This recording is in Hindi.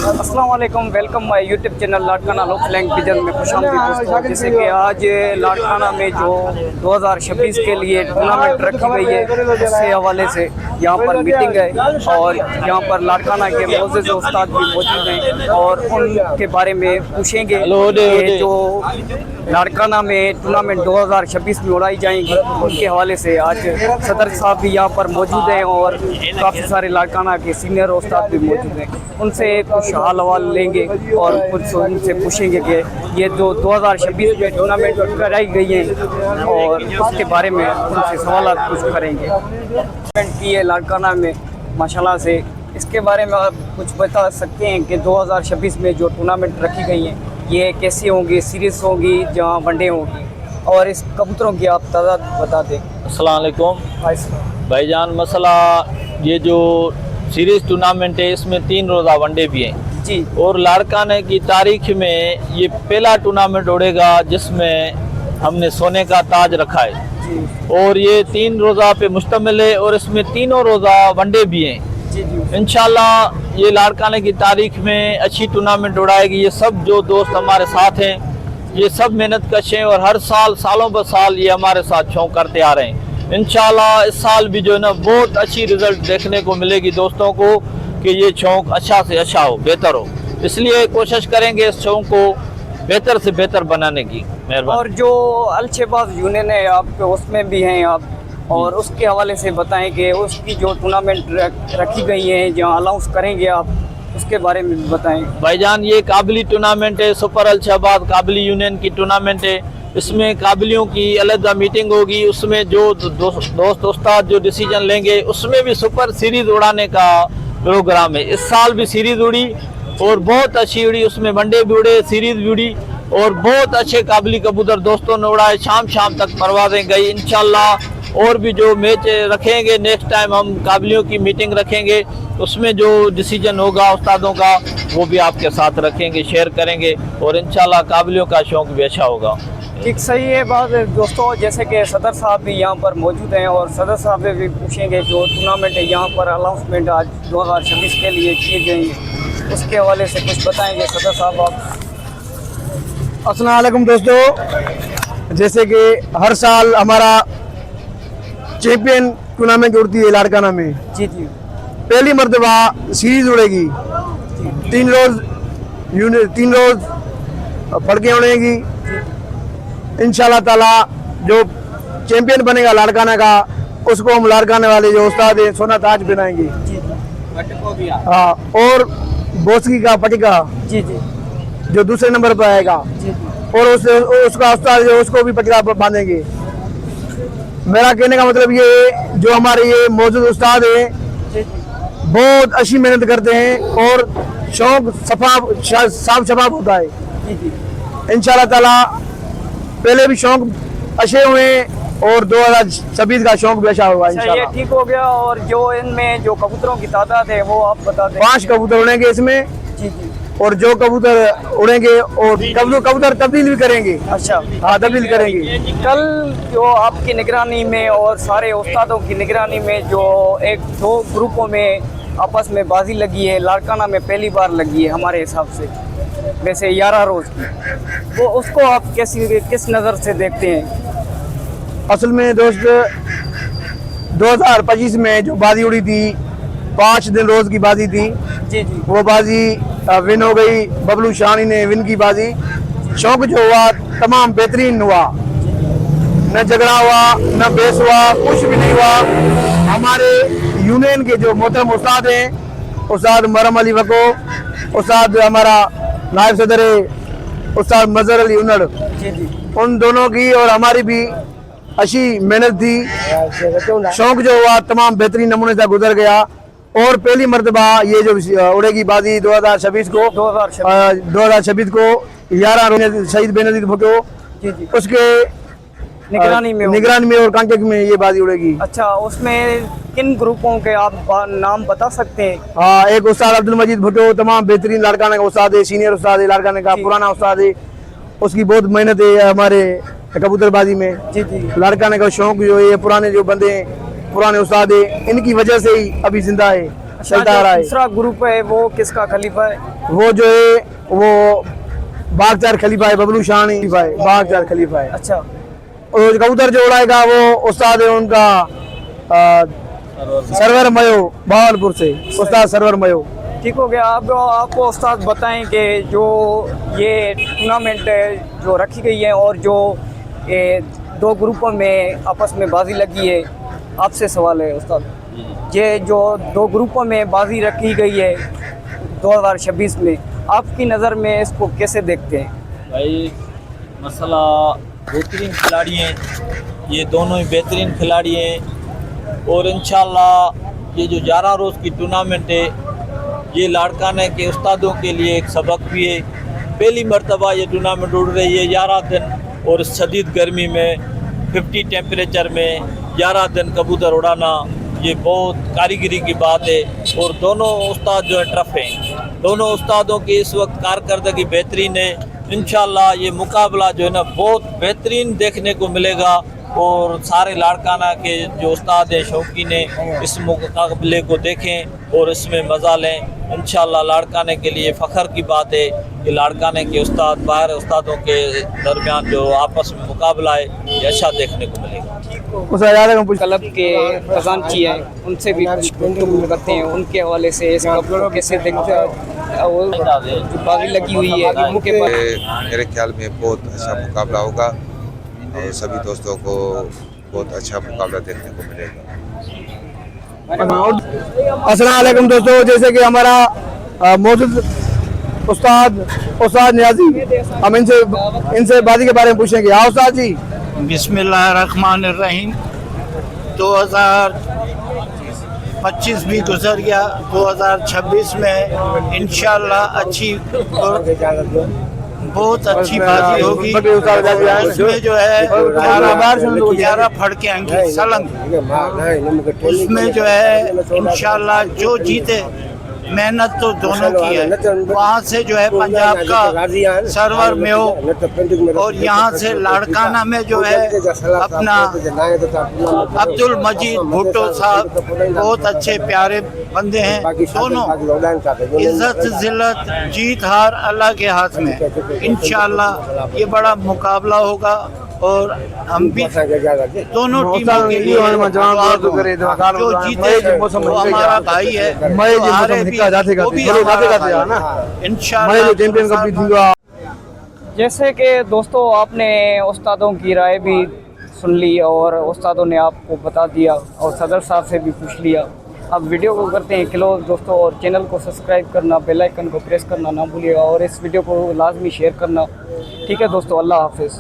अस्सलाम वालेकुम, welcome my YouTube channel Larkana लोक फ्लैंग पिजन में खुशामदीद दोस्तों। जैसे कि आज लाड़काना में जो 2026 के लिए टूर्नामेंट रखी गई है, उसके हवाले से यहाँ पर मीटिंग है और यहाँ पर लाड़काना के मोअज़्ज़िज़ उस्ताद भी मौजूद हैं और उनके बारे में पूछेंगे कि जो लाड़काना में टूर्नामेंट 2026 में उड़ाई जाएंगी उनके हवाले से। आज सदर साहब भी यहाँ पर मौजूद हैं और काफ़ी सारे लाड़काना के सीनियर उस्ताद भी मौजूद हैं। उनसे कुछ हाल हवाल लेंगे और कुछ उनसे पूछेंगे कि ये जो 2026 में टूर्नामेंट कराई गई है और उसके बारे में उनसे सवाल कुछ करेंगे। टूर्नामेंट की है लाड़काना में माशाल्लाह से, इसके बारे में आप कुछ बता सकते हैं कि 2026 में जो टूर्नामेंट रखी गई हैं ये कैसी होंगी, सीरीज़ होंगी जहाँ वनडे होंगी, और इस कबूतरों की आप तादाद बता दें। अस्सलाम वालेकुम भाईजान। मसला ये जो सीरीज़ टूर्नामेंट है इसमें 3 रोज़ा वनडे भी हैं जी, और लाड़काना की तारीख में ये पहला टूर्नामेंट उड़ेगा जिसमें हमने सोने का ताज रखा है जी और ये 3 रोज़ा पे मुश्तमिल है और इसमें तीनों रोज़ा वनडे भी हैं। जी जी इंशाल्लाह ये लाड़काना की तारीख में अच्छी टूर्नामेंट उड़ाएगी। ये सब जो दोस्त हमारे साथ हैं ये सब मेहनत कश हैं और हर साल सालों ब साल ये हमारे साथ शौक करते आ रहे हैं। इंशाल्लाह इस साल भी जो है ना बहुत अच्छी रिजल्ट देखने को मिलेगी दोस्तों को कि ये शौक अच्छा से अच्छा हो, बेहतर हो। इसलिए कोशिश करेंगे इस शौक को बेहतर से बेहतर बनाने की। मेहरबानी। और जो अलशबाज यूनियन है आपके उसमें भी हैं आप, और उसके हवाले से बताएं कि उसकी जो टूर्नामेंट रखी गई है जहाँ अलाउंस करेंगे आप, उसके बारे में भी बताएं। भाईजान ये काबिली टूर्नामेंट है, सुपर अलशबाज काबिली यूनियन की टूर्नामेंट है। इसमें काबिलियों की अलग मीटिंग होगी, उसमें जो दोस्त उस्ताद जो डिसीजन लेंगे उसमें भी सुपर सीरीज़ उड़ाने का प्रोग्राम है। इस साल भी सीरीज़ उड़ी और बहुत अच्छी उड़ी, उसमें वनडे भी उड़े, सीरीज़ भी उड़ी और बहुत अच्छे काबिली कबूतर दोस्तों ने उड़ाए। शाम तक परवाज़ें गई। इंशाल्लाह और भी जो मैच रखेंगे नेक्स्ट टाइम हम काबिलियों की मीटिंग रखेंगे, उसमें जो डिसीजन होगा उस्तादों का वो भी आपके साथ रखेंगे, शेयर करेंगे और इंशाल्लाह काबिलियों का शौक भी अच्छा होगा। ठीक सही है बात दोस्तों। जैसे कि सदर साहब भी यहाँ पर मौजूद हैं और सदर साहब से भी पूछेंगे जो टूर्नामेंट है यहाँ पर अनाउंसमेंट आज 2026 के लिए किए गए हैं उसके हवाले से कुछ बताएंगे सदर साहब आप। अस्सलाम वालेकुम दोस्तों। जैसे कि हर साल हमारा चैंपियन टूर्नामेंट उड़ती है लाड़काना में। जी जी, पहली मरतबा सीरीज उड़ेगी, 3 रोज फड़कें उड़ेगी। इंशाल्लाह ताला जो चैंपियन बनेगा लाड़काना का उसको हम लाड़काने वाले जो उस्ताद हैं सोना ताज पहनाएंगे। हाँ, और बोसकी का पटिका जी जी जो दूसरे नंबर पर आएगा जी और उसका उस्ताद जो उसको भी पटिका बांधेंगे। मेरा कहने का मतलब ये है जो हमारे ये मौजूद उस्ताद हैं बहुत अच्छी मेहनत करते हैं और शौक साफ शफाफ होता है। जी जी, इंशाल्लाह ताला पहले भी शौक अच्छे हुए और 2026 का शौक भी अच्छा होगा अच्छा, ये इंशाल्लाह। ठीक हो गया। और जो इनमें जो कबूतरों की तादाद है वो आप बता दें। 5 कबूतर उड़ेंगे इसमें जी जी, और जो कबूतर उड़ेंगे और कबूतर तब्दील भी करेंगे। अच्छा, हाँ, तब्दील करेंगे। कल जो आपकी निगरानी में और सारे उस्तादों की निगरानी में जो 1-2 ग्रुपों में आपस में बाजी लगी है, लाड़काना में पहली बार लगी है हमारे हिसाब से, वैसे 11 रोज़ की, वो उसको आप किस नज़र से देखते हैं? असल में दोस्त 2025 में जो बाजी उड़ी थी 5 दिन रोज की बाजी थी, जी जी, वो बाजी विन हो गई। बबलू शानी ने विन की बाजी। शौक जो हुआ तमाम बेहतरीन हुआ, न झगड़ा हुआ न बेस हुआ, कुछ भी नहीं हुआ। हमारे यूनियन के जो मोहतरम उस्ताद हैं, उस्ताद मरम अली वको, उस्ताद हमारा नायब सदर उस्ताद मजहर अली उनड़, जी जी, उन दोनों की और हमारी भी अच्छी मेहनत थी। शौक जो हुआ तमाम बेहतरीन नमूने से गुजर गया और पहली मरतबा ये जो उड़ेगी बाजी 2026 को 2026 को 11 शहीद बेनजीर भुट्टो जी जी, उसके निगरानी में और कांटेक्ट में ये बाजी उड़ेगी। अच्छा, उसमें किन ग्रुपों के आप नाम बता सकते हैं? हाँ, एक उस्ताद अब्दुल मजीद भुट्टो तमाम बेहतरीन लाड़काने का उस्ताद है, सीनियर उस्ताद है लाड़काने का, पुराना उस्ताद है। उसकी बहुत मेहनत है हमारे कबूतरबाजी में। जी जी, लाड़काने का शौक जो है पुराने जो बंदे हैं, पुराने उस्ताद है, इनकी वजह से ही अभी जिंदा है। चलता आ रहा है। दूसरा ग्रुप है वो किसका खलीफा है? वो जो है वो बागचार खलीफा है, बबलू शानी खलीफा है, बागचार खलीफा है। अच्छा, और कबूतर जो उड़ाएगा वो उस्ताद है उनका सरवर मयो, बहावलपुर से उस्ताद सरवर मयो। ठीक हो गया। अब आपको उस्ताद बताएं कि जो ये टूर्नामेंट जो रखी गई है और जो ये दो ग्रुपों में आपस में बाजी लगी है, आपसे सवाल है उस्ताद, ये जो दो ग्रुपों में बाजी रखी गई है 2026 में, आपकी नज़र में इसको कैसे देखते हैं? भाई मसला बेहतरीन खिलाड़ी हैं, ये दोनों ही बेहतरीन खिलाड़ी हैं और इंशाल्लाह ये जो 11 रोज़ की टूर्नामेंट है ये लाड़काना के उस्तादों के लिए एक सबक भी है। पहली मरतबा ये टूर्नामेंट उड़ रही है 11 दिन और शदीद गर्मी में 50 टेम्परेचर में 11 दिन कबूतर उड़ाना ये बहुत कारीगरी की बात है। और दोनों उस्ताद जो है टफ हैं, दोनों उस्तादों की इस वक्त कारकर्दगी बेहतरीन है। इंशाल्लाह ये मुकाबला जो है ना बहुत बेहतरीन देखने को मिलेगा और सारे लाड़काना के जो उस्ताद हैं शौकीन हैं इस मुकाबले को देखें और इसमें मज़ा लें। इंशाल्लाह लाड़काने के लिए फ़ख्र की बात है कि लाड़काने के उस्ताद बाहर उस्तादों के दरमियान जो आपस में मुकाबला है ये अच्छा देखने को मिलेगा। क्लब के खजानची हैं उनसे भी कुछ गुफ्तगू करते हैं, उनके हवाले से इस क्लब को कैसे देखते हैं, वो जो बाजी लगी हुई है उनके पास। मेरे ख्याल में बहुत अच्छा मुकाबला होगा और सभी दोस्तों को बहुत अच्छा मुकाबला देखने को मिलेगा। अस्सलाम वालेकुम दोस्तों, जैसे कि हमारा मौजूद उस्ताद नियाजी, हम इनसे बाजी के बारे में पूछेंगे। हाँ उस्ताद जी। बिस्मिल्लाहिर्रहमानिर्रहीम। 2025 भी गुजर गया, 2026 में इंशाल्लाह अच्छी और बहुत अच्छी बाजी होगी। उसमें जो है 11 फड़के आएंगी सलंग, उसमें जो है इंशाल्लाह जो जीते मेहनत तो दोनों की है। वहाँ से जो है पंजाब का सरवर में हो और यहाँ से लाड़काना में जो है अपना अब्दुल मजीद भुट्टो साहब बहुत अच्छे प्यारे बंदे हैं। दोनों इज्जत जिल्लत जीत हार अल्लाह के हाथ में। इंशाल्लाह ये बड़ा मुकाबला होगा और हम भी दोनों टीमों के लिए जो जीते वो हमारा भाई है, जो हारे भी वो भी हमारा भाई है। इंशाल्लाह। जैसे कि दोस्तों आपने उस्तादों की राय भी सुन ली और उस्तादों ने आपको बता दिया और सदर साहब से भी पूछ लिया। अब वीडियो को करते हैं क्लोज दोस्तों, और चैनल को सब्सक्राइब करना, बेल आइकन को प्रेस करना ना भूलिएगा और इस वीडियो को लाजमी शेयर करना। ठीक है दोस्तों, अल्लाह हाफिज़।